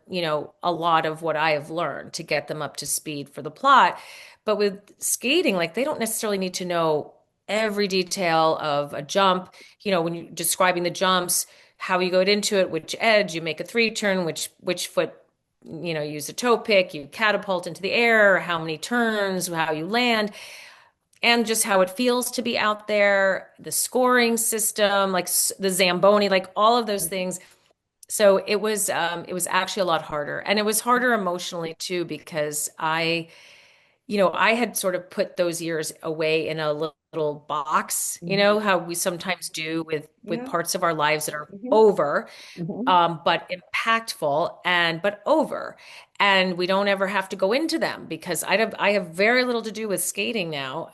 a lot of what I have learned to get them up to speed for the plot. But with skating, like they don't necessarily need to know every detail of a jump. When you're describing the jumps, how you go into it, which edge, you make a three turn, which foot, use a toe pick, you catapult into the air, how many turns, how you land, and just how it feels to be out there, the scoring system, like the Zamboni, like all of those things. So it was actually a lot harder, and it was harder emotionally too because I had sort of put those years away in a little box, Mhm. how we sometimes do with Yeah. parts of our lives that are Mhm. over, Mhm. but impactful but over. And we don't ever have to go into them because I have very little to do with skating now.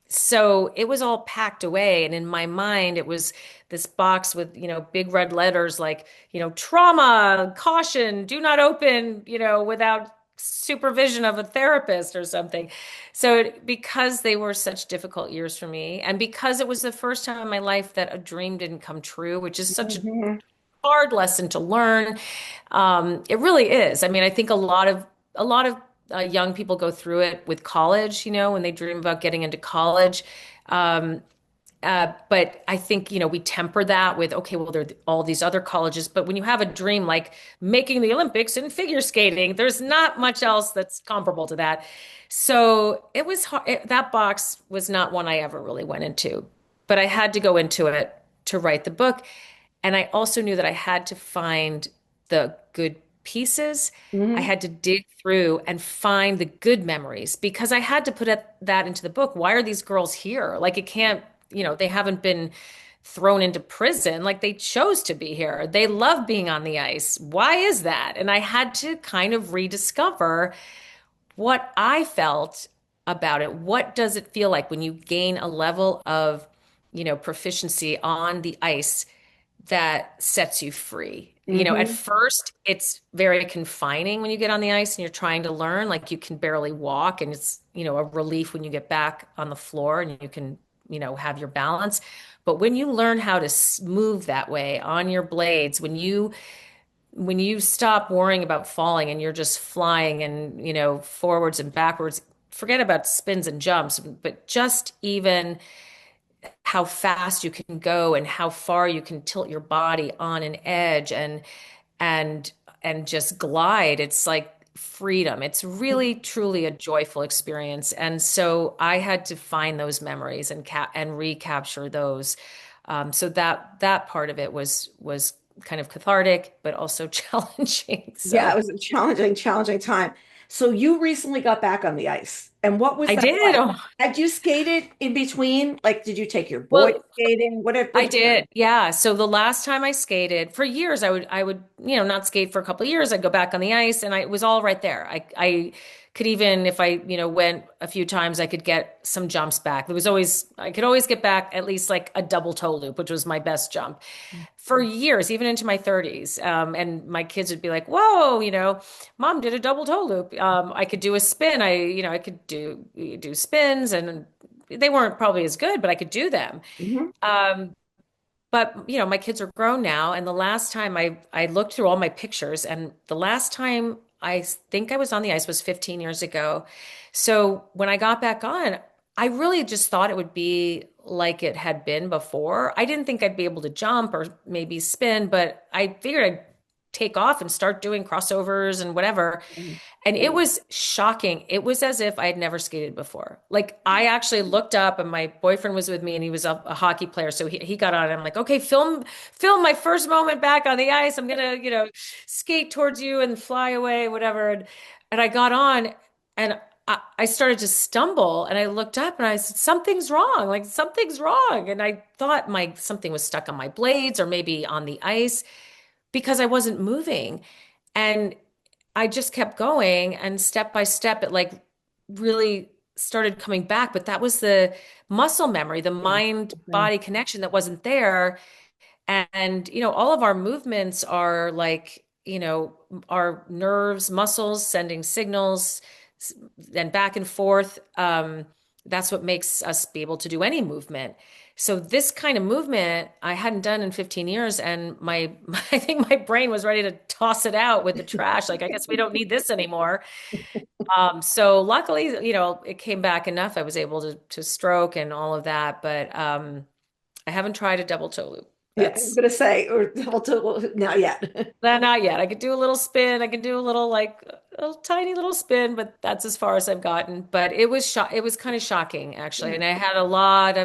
So it was all packed away. And in my mind, it was this box with, big red letters like, trauma, caution, do not open, without supervision of a therapist or something. So because they were such difficult years for me, and because it was the first time in my life that a dream didn't come true, which is such a Mhm. hard lesson to learn. It really is. I mean, I think a lot of young people go through it with college, when they dream about getting into college. Um, but I think, we temper that with, okay, well, there are all these other colleges. But when you have a dream like making the Olympics in figure skating, there's not much else that's comparable to that. So it was hard. That box was not one I ever really went into, but I had to go into it to write the book. And I also knew that I had to find the good pieces. I Mhm. had to dig through and find the good memories because I had to that into the book. Why are these girls here? Like it can't, they haven't been thrown into prison. Like they chose to be here. They love being on the ice. Why is that? And I had to kind of rediscover what I felt about it. What does it feel like when you gain a level of, proficiency on the ice that sets you free? At Mhm. first, it's very confining when you get on the ice and you're trying to learn, like you can barely walk, and it's, a relief when you get back on the floor and you can, have your balance. But when you learn how to move that way on your blades, when you stop worrying about falling and you're just flying and, forwards and backwards, forget about spins and jumps, but just even how fast you can go and how far you can tilt your body on an edge and and just glide. It's like freedom. It's really truly a joyful experience. And so I had to find those memories and recapture those. So that part of it was kind of cathartic, but also challenging. Yeah, it So was a challenging time. So you recently got back on the ice. And what was I that did. like? Oh, Had you skated in between? Like, did you take your boy well, skating? I What did. Yeah. So the last time I skated for years, I would, not skate for a couple of years. I'd go back on the ice and it was all right there. I could even, if I, went a few times, I could get some jumps back. I could always get back at least like a double toe loop, which was my best jump for years, even into my 30s. And my kids would be like, whoa, mom did a double toe loop. I could do a spin. I could do spins and they weren't probably as good, but I could do them. Mhm. Um, but my kids are grown now, and the last time I looked through all my pictures, and the last time I think I was on the ice was 15 years ago. So when I got back on, I really just thought it would be like it had been before. I didn't think I'd be able to jump or maybe spin, but I figured I'd take off and start doing crossovers and whatever. And it was shocking. It was as if I had never skated before. Like I actually looked up and my boyfriend was with me and he was a hockey player. So he got on and I'm like, okay, film my first moment back on the ice. I'm gonna, skate towards you and fly away, whatever. And I got on and I started to stumble and I looked up and I said, something's wrong. Like something's wrong. And I thought something was stuck on my blades or maybe on the ice because I wasn't moving. And I just kept going and step by step, it like really started coming back. But that was the muscle memory, the Yeah. mind Okay. body connection that wasn't there. And, all of our movements are like, our nerves, muscles sending signals and back and forth. That's what makes us be able to do any movement. So this kind of movement I hadn't done in 15 years, and I think my brain was ready to toss it out with the trash. Like, I guess we don't need this anymore. So luckily, it came back enough. I was able to stroke and all of that, but I haven't tried a double toe loop. Yeah, I was That's gonna say, or not yet. not yet. I could do a little spin. I can do a little like a tiny little spin, but that's as far as I've gotten. But it was kind of shocking actually, Yeah. and I had a lot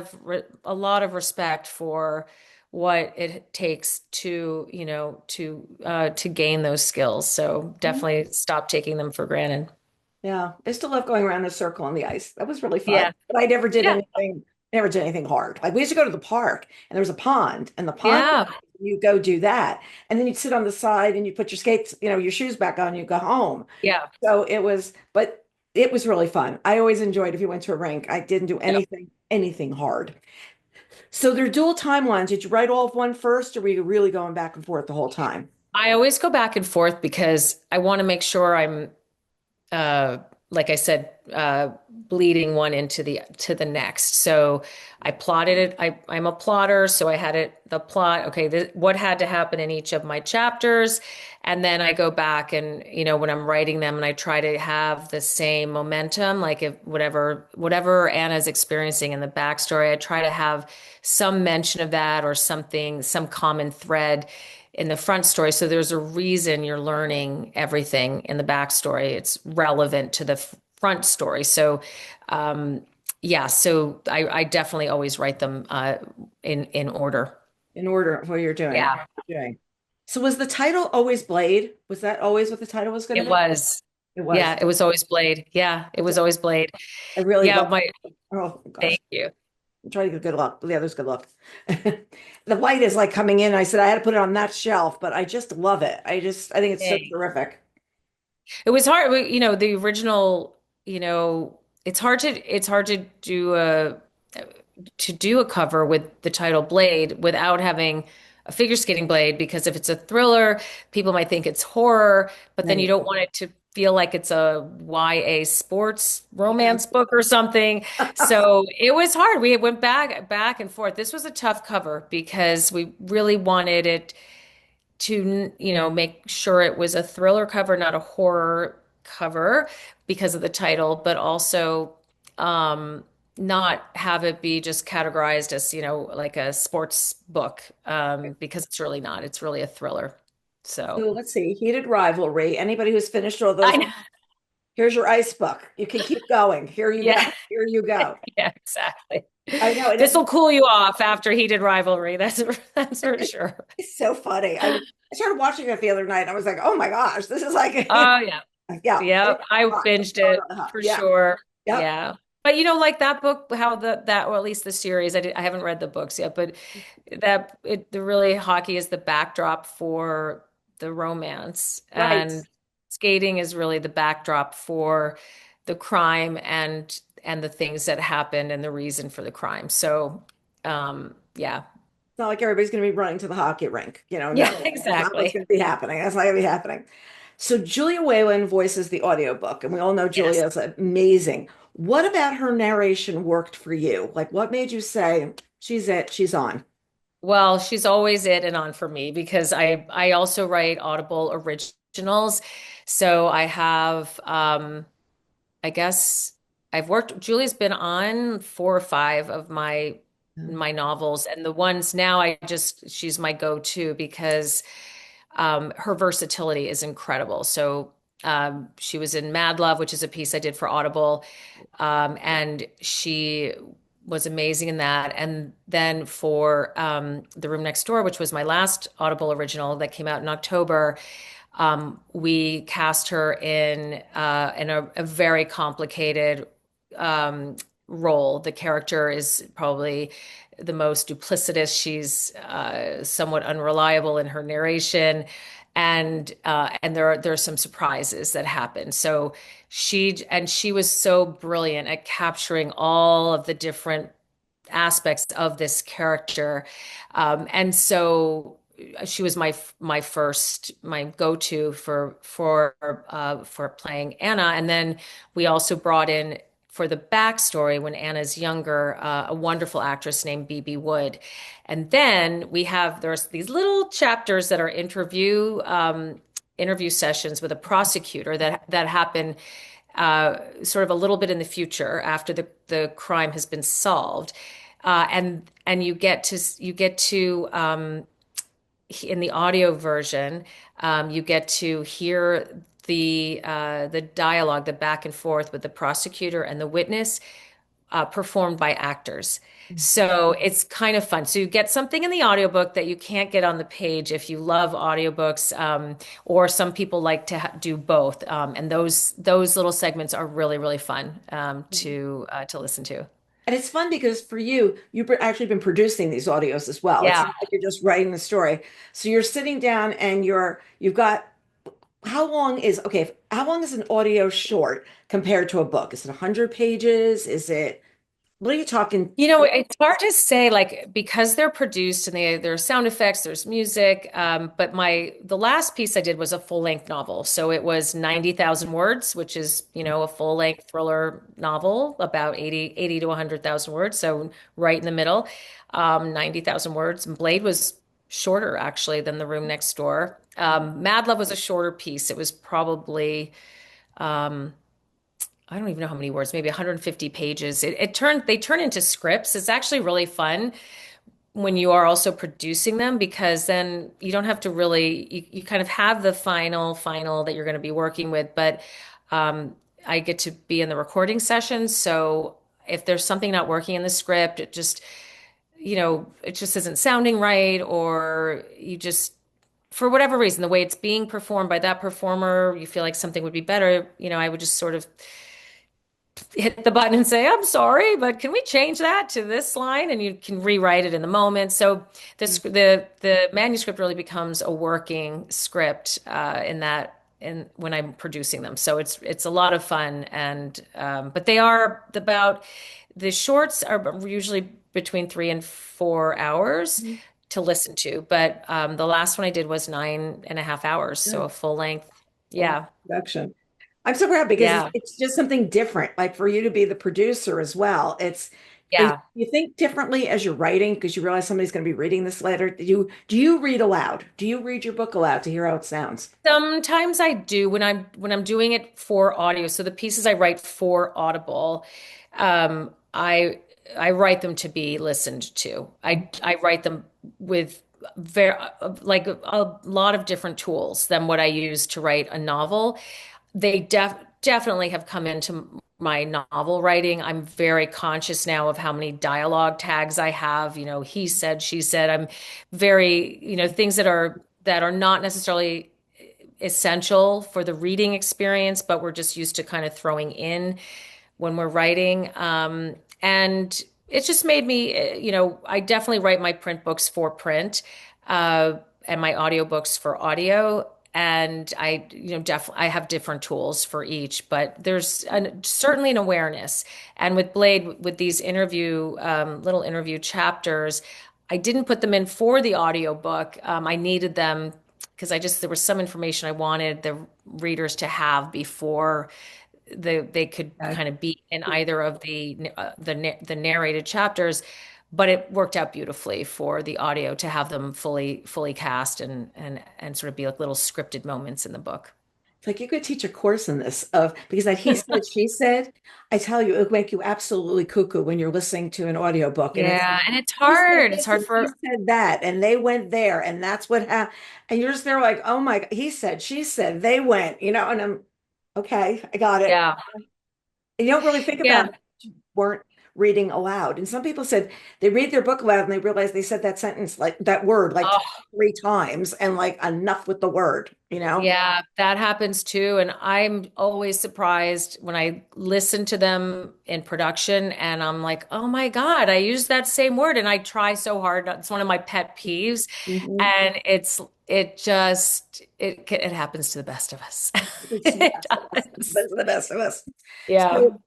of respect for what it takes to, to gain those skills. So definitely stop taking them for granted. Yeah. I still love going around in a circle on the ice. That was really fun. Yeah. But I Yeah. never did anything hard. Like we used to go to the park and there was a pond and the pond, Yeah. you go do that. And then you'd sit on the side and you put your skates, your shoes back on, you go home. Yeah. So but it was really fun. I always enjoyed if you went to a rink. I didn't do Yeah. anything hard. So they're dual timelines. Did you write all of one first, or were you really going back and forth the whole time? I always go back and forth because I want to make sure I'm uh, like I said, bleeding one into the next. So I plotted it. I'm a plotter, so I had the plot. Okay, what had to happen in each of my chapters, and then I go back and when I'm writing them, and I try to have the same momentum, like if whatever Anna's experiencing in the backstory, I try to have some mention of that or something, some common thread in the front story. So there's a reason you're learning everything in the backstory. It's relevant to the front story. So, yeah, so I definitely always write them in order. In order of what you're doing. Yeah, Doing. So was the title always Blade? Was that always what the title was going it to be? was. It was. Yeah, it was always Blade. Yeah, it was always Blade. I really Yeah, love. Oh gosh, thank you. I'm trying to get good luck. The other's good luck. The light is like coming in. I said I had to put it on that shelf, but I just love it. I think it's so Thanks. terrific. It was hard, the original, it's hard to do a cover with the title Blade without having a figure skating blade because if it's a thriller, people might think it's horror, but then you Right. don't want it to feel like it's a YA sports Yeah. romance book or something. So it was hard. We went back and forth. This was a tough cover because we really wanted it to, make sure it was a thriller cover, not a horror cover because of the title, but also not have it be just categorized as, like a sports book, because it's really not. It's really a thriller. So So let's see, heated rivalry. Anybody who's finished all those, I know. here's your ice book. You can keep going. Here you go. Yeah, Here you go. yeah, exactly. I know, and This will cool you off after heated rivalry. That's for sure. it's so funny. I started watching it the other night. And I was like, oh my gosh, this is like, Oh yeah. yeah, Yeah, I binged it for yeah, sure. yep, Yeah. But like that book, how that, or at least the series, I haven't read the books yet, but the really hockey is the backdrop for the romance, right. and skating is really the backdrop for the crime and the things that happened and the reason for the crime. So, yeah. It's not like everybody's going to be running to the hockey rink. No, Yeah, that's not what's exactly. going to be happening. That's not going to be happening. So Julia Whalen voices the audiobook, and we all know Yes. Julia is amazing. What about her narration worked for you? Like, what made you say, she's it, she's on? Well, she's always it and on for me because I also write Audible originals. So I have I guess I've worked Julie's been on four or five of my novels, and the ones now she's my go-to because her versatility is incredible. So she was in Mad Love, which is a piece I did for Audible, and she was amazing in that. And then for The Room Next Door, which was my last Audible original that came out in October, we cast her in a very complicated role. The character is probably the most duplicitous. She's somewhat unreliable in her narration, and there are some surprises that happen. So she was so brilliant at capturing all of the different aspects of this character. And so she was my go-to for playing Anna. And then we also brought in for the backstory when Anna's younger, a wonderful actress named BB Wood. And then there's these little chapters that are interview sessions with a prosecutor that happen sort of a little bit in the future after the crime has been solved. And you get to in the audio version, you get to hear the dialogue, the back and forth with the prosecutor and the witness, performed by actors. So it's kind of fun. So you get something in the audiobook that you can't get on the page if you love audiobooks, or some people like to do both. And those little segments are really, really fun to listen to. And it's fun because for you, you've actually been producing these audios as well. It's Yeah. not like you're just writing the story. So you're sitting down and you've got how long is an audio short compared to a book? Is it 100 pages? What are you talking? It's hard to say, like, because they're produced and there's sound effects, there's music. But the last piece I did was a full length novel. So it was 90,000 words, which is, a full length thriller novel, about 80 to 100,000 words. So right in the middle, 90,000 words. And Blade was shorter actually than The Room Next Door. Mad Love was a shorter piece. It was probably, um, I don't even know how many words, maybe 150 pages. They turn into scripts. It's actually really fun when you are also producing them because then you don't have to you kind of have the final that you're going to be working with. But I get to be in the recording sessions. So if there's something not working in the script, it just isn't sounding right, or for whatever reason, the way it's being performed by that performer, you feel like something would be better. I would just sort of hit the button and say, I'm sorry, but can we change that to this line? And you can rewrite it in the moment. So the manuscript really becomes a working script in when I'm producing them. So it's a lot of fun. And but the shorts are usually between 3 and 4 hours to listen to. But the last one I did was 9.5 hours. So a full length. Full Yeah. production. I'm so proud because Yeah. it's just something different. Like for you to be the producer as well. Yeah. You think differently as you're writing because you realize somebody's going to be reading this later. Do you read aloud? Do you read your book aloud to hear how it sounds? Sometimes I do when I'm doing it for audio. So the pieces I write for Audible, I I write them to be listened to. I write them with very like a lot of different tools than what I use to write a novel. They definitely have come into my novel writing. I'm very conscious now of how many dialogue tags I have. He said, she said. I'm very, things that are not necessarily essential for the reading experience, but we're just used to kind of throwing in when we're writing. And it's just made me, I definitely write my print books for print, and my audiobooks for audio. And I have different tools for each, but there's certainly an awareness. And with Blade, with these little interview chapters, I didn't put them in for the audiobook. I needed them because there was some information I wanted the readers to have before they could Okay. kind of be in either of the narrated chapters, but it worked out beautifully for the audio to have them fully cast and sort of be like little scripted moments in the book. It's like you could teach a course in this of because that he said, she said, I tell you, it'll make you absolutely cuckoo when you're listening to an audiobook. And it's Yeah, and it's he said hard. It's this hard and he for said that, and they went there, and that's what happened. And you're just there like, oh my, he said, she said, they went, and I'm okay, I got it. yeah. And you don't really think about Yeah. it. You weren't reading aloud. And some people said they read their book aloud and they realize they said that sentence, like that word, like Oh, 3 times, and like enough with the word. yeah, that happens too. And I'm always surprised when I listen to them in production and I'm like, oh my God, I use that same word and I try so hard. It's one of my pet peeves. Mhm. And it happens to the best of us. It's the It best of us. does. It's the best of us. Yeah. So,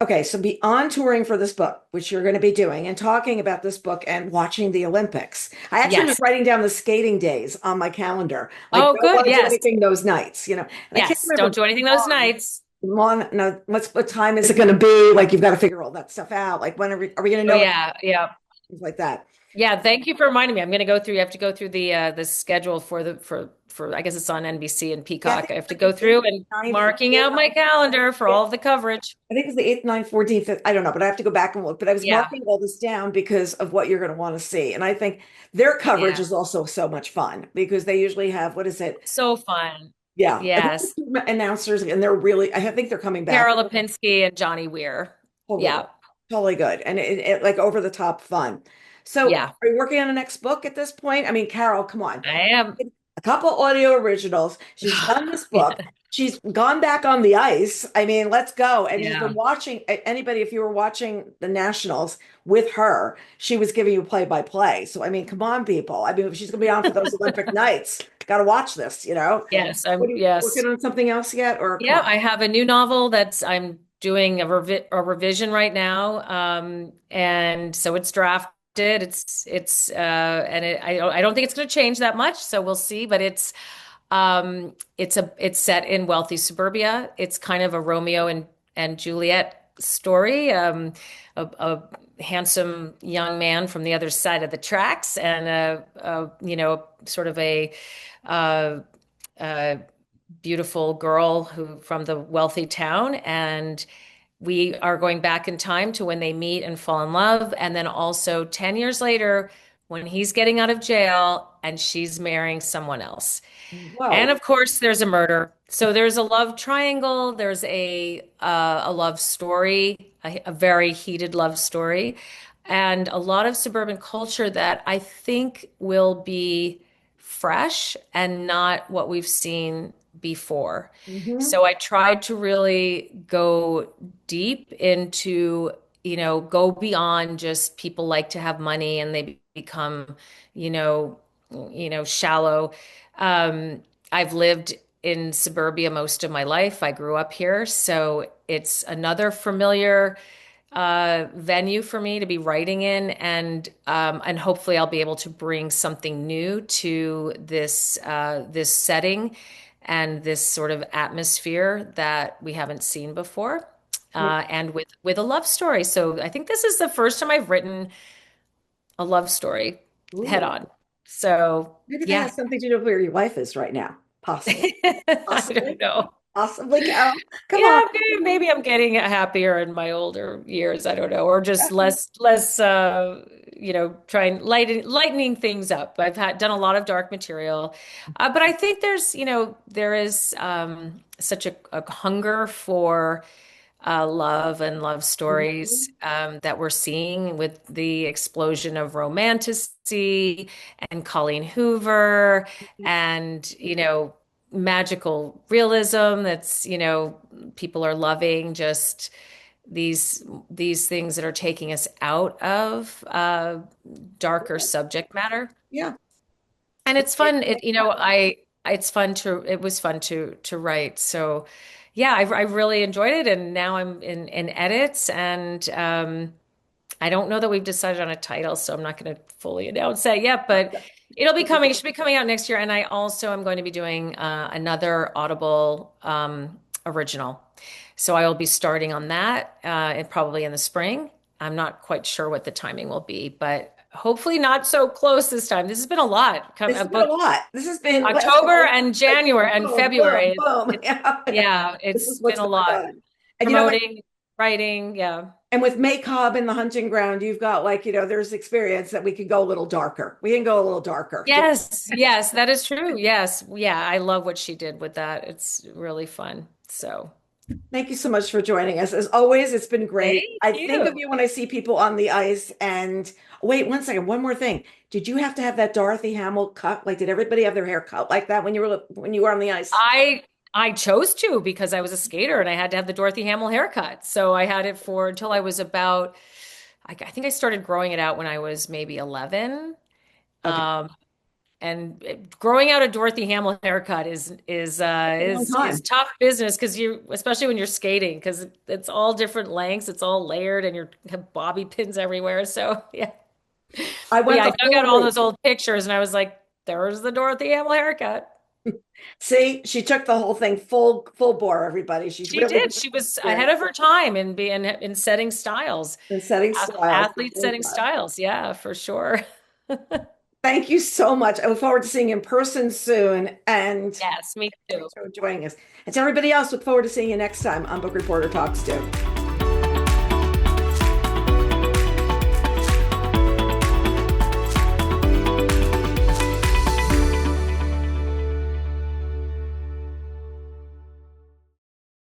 okay, so beyond touring for this book, which you're going to be doing, and talking about this book and watching the Olympics, I actually was Yes. writing down the skating days on my calendar. Like, Oh, don't good. want to do Yes. anything those nights. And I can't Yes. Don't remember do anything those long, nights. long. No, what time is it going to be? Like, you've got to figure all that stuff out. Like, when are we going to Oh, know yeah. Yeah. things like that? Yeah, thank you for reminding me. I'm going to go through. You have to go through the schedule for I guess it's on NBC and Yeah, I Peacock. think I have it's to like go the through 8th, and 9th, marking or out my 9th. calendar for Yeah, all of the coverage. I think it was the 8th, 9th, 14th. I don't know, but I have to go back and look. But I was Yeah, marking all this down because of what you're going to want to see. And I think their coverage yeah, is also so much fun because they usually have, what is it? so fun. Yeah, I think Yes, the announcers, and they're really, I think they're coming back. Carol Lipinski and Johnny Weir. Totally, Yeah, totally good. And it like over the top fun. So yeah, are you working on a next book at this point? I mean, Carol, come on. I am. A couple audio originals. She's done this book. She's gone back on the ice. I mean, let's go. And she's been Yeah, watching anybody, if you were watching the Nationals with her, she was giving you play by play. So, I mean, come on, people. I mean, if she's going to be on for those Olympic nights, got to watch this. yes, What I'm. are you Yes, working on something else yet? Or come yeah. on. I have a new novel that's I'm doing a revision right now, and so it's drafted. I don't think it's going to change that much, so we'll see. But it's set in wealthy suburbia. It's kind of a Romeo and Juliet story. A handsome young man from the other side of the tracks, and sort of uh, a beautiful girl who from the wealthy town, and we are going back in time to when they meet and fall in love, and then also 10 years later when he's getting out of jail and she's marrying someone else. And Whoa. of course, there's a murder. So there's a love triangle. There's a love story, a very heated love story, and a lot of suburban culture that I think will be fresh and not what we've seen before. Hmm. So I tried to really go deep into, go beyond just people like to have money and they become, you know, shallow. I've lived in suburbia most of my life. I grew up here, so it's another familiar venue for me to be writing in, and hopefully I'll be able to bring something new to this setting and this sort of atmosphere that we haven't seen before, and with a love story. So I think this is the first time I've written a love story head Ooh. on. So Maybe that yeah. has something to do with where your wife is right now. Possibly. I Possibly. don't know. Possibly, Carol. Come on. Yeah, maybe I'm getting happier in my older years. I don't know, or just less trying lightening things up. I've had done a lot of dark material, but I think there is such a hunger for love and love stories Mhm. that we're seeing with the explosion of romanticy and Colleen Hoover and, magical realism that's, people are loving just these things that are taking us out of darker subject matter. Yeah. And it's fun. It was fun to write. So yeah, I really enjoyed it. And now I'm in edits and I don't know that we've decided on a title, so I'm not going to fully announce that yet, but it should be coming out next year. And I also am going to be doing another Audible original. So I will be starting on that and probably in the spring. I'm not quite sure what the timing will be, but hopefully not so close this time. This has been a lot. This A has been a book lot. This has been last October couple of and like January and boom, boom, February. boom. It's Yeah. yeah, This is it's what's been a going lot. on. And Promoting, writing, yeah. and with Maycob in the hunting ground, you've got there's experience that we could go a little darker. We can go a little darker. Yes, yes, that is true. Yes. Yeah, I love what she did with that. It's really fun. So, Thank you so much for joining us. As always, it's been great. thank I think of you. you when I see people on the ice. And wait, one second, one more thing. Did you have to have that Dorothy Hamill cut? Like, did everybody have their hair cut like that when you were on the ice? I I chose to because I was a skater and I had to have the Dorothy Hamill haircut. So I had it for until I was about I think I started growing it out when I was maybe 11. Okay, Um, And growing out a Dorothy Hamill haircut that's a long is time. tough business because you especially when you're skating because it's all different lengths, it's all layered, and you have bobby pins everywhere. So yeah, I but went yeah, I the dug whole out all route. those old pictures and I was like, there's the Dorothy Hamill haircut. See, she took the whole thing full bore, everybody. She's She really did. She was ahead experienced of her time in being in setting styles, in setting styles. athletes setting styles. Yeah, for sure. Thank you so much. I look forward to seeing you in person soon. And Yes, me too. thanks for joining us. And to everybody else, look forward to seeing you next time on Book Reporter Talks too.